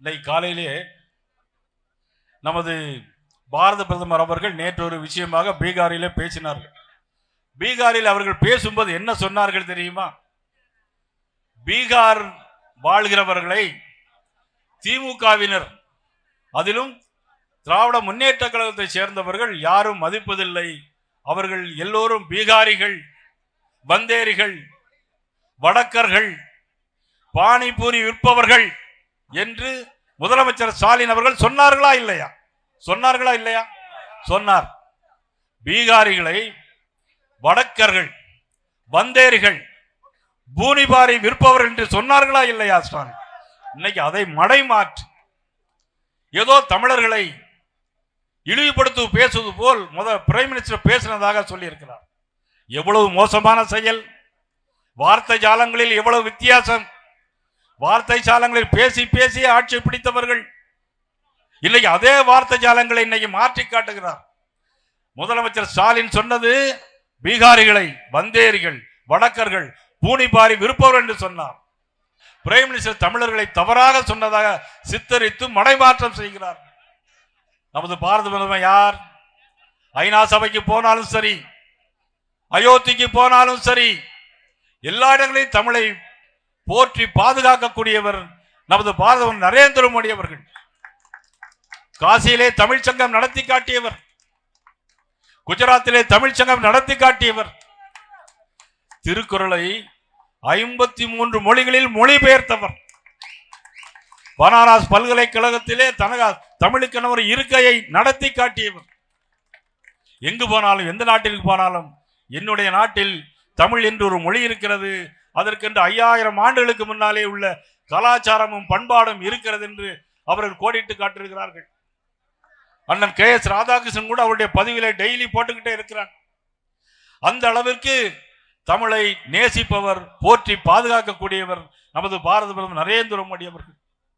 இன்னைக்கு காலையிலே நமது பாரத பிரதமர் அவர்கள் நேற்று ஒரு விஷயமாக பீகாரிலே பேசினார்கள். பீகாரில் அவர்கள் பேசும்போது என்ன சொன்னார்கள் தெரியுமா? பீகார் வாழ்கிறவர்களை திமுகவினர், அதிலும் திராவிட முன்னேற்ற கழகத்தை சேர்ந்தவர்கள் யாரும் மதிப்பதில்லை. அவர்கள் எல்லோரும் பீகாரிகள், பந்தேரிகள், வடக்கர்கள், பானிபூரி விற்பவர்கள் என்று முதலமைச்சர் ஸ்டாலின் அவர்கள் சொன்னார்களா இல்லையா? சொன்னார்களா இல்லையா? சொன்னார். பீகாரிகளை வடக்கர்கள், பந்தேரிகள், பூனிபாரி விற்பவர்கள் என்று சொன்னார்களா இல்லையா ஸ்டாலின்? இன்னைக்கு அதை மடைமாற்று ஏதோ தமிழர்களை இழிவுபடுத்து பேசுவது போல் பிரைம் மினிஸ்டர் பேசினதாக சொல்லி இருக்கிறார். எவ்வளவு மோசமான செயல்! வார்த்தை ஜாலங்களில் எவ்வளவு வித்தியாசம்! வார்த்தை ஜாலங்களில் பேசி பேசி ஆட்சி பிடித்தவர்கள் இன்னைக்கு அதே வார்த்தை ஜாலங்களை இன்னைக்கு மாற்றி காட்டுகிறார். முதலமைச்சர் ஸ்டாலின் சொன்னது பீகாரிகளை, பந்தேரிகள், வடக்கர்கள், பூனிபாரி விற்பவர்கள் என்று சொன்னார். பிரைம் மினிஸ்டர் தமிழர்களை தவறாக சொன்னதாக சித்தரித்து மடைமாற்றம் செய்கிறார். நமது பாரத பிரதமர் யார்? ஐநா சபைக்கு போனாலும் சரி, அயோத்திக்கு போனாலும் சரி, எல்லா இடங்களிலும் தமிழை போற்றி பாதுகாக்கக்கூடியவர் நமது பாரத நரேந்திர மோடி அவர்கள். காசியிலே தமிழ் சங்கம் நடத்தி காட்டியவர், குஜராத்திலே தமிழ் சங்கம் நடத்தி காட்டியவர், திருக்குறளை 53 மொழிகளில் மொழிபெயர்த்தவர், பனாரஸ் பல்கலைக்கழகத்திலே தமிழுக்கென ஒரு இருக்கையை நடத்தி காட்டியவர். எங்கு போனாலும், எந்த நாட்டிற்கு போனாலும், என்னுடைய நாட்டில் தமிழ் என்று ஒரு மொழி இருக்கிறது, அதற்கென்று 5000 ஆண்டுகளுக்கு முன்னாலே உள்ள கலாச்சாரமும் பண்பாடும் இருக்கிறது என்று அவர்கள் கோடிட்டு காட்டியிருக்கிறார்கள். அண்ணன் KS ராதாகிருஷ்ணன் கூட அவருடைய பதிவிலே டெய்லி போட்டுக்கிட்டே இருக்கிறார். அந்த அளவிற்கு தமிழை நேசிப்பவர், போற்றி பாதுகாக்கக்கூடியவர் நமது பாரத பிரதமர் நரேந்திர மோடி அவர்கள்.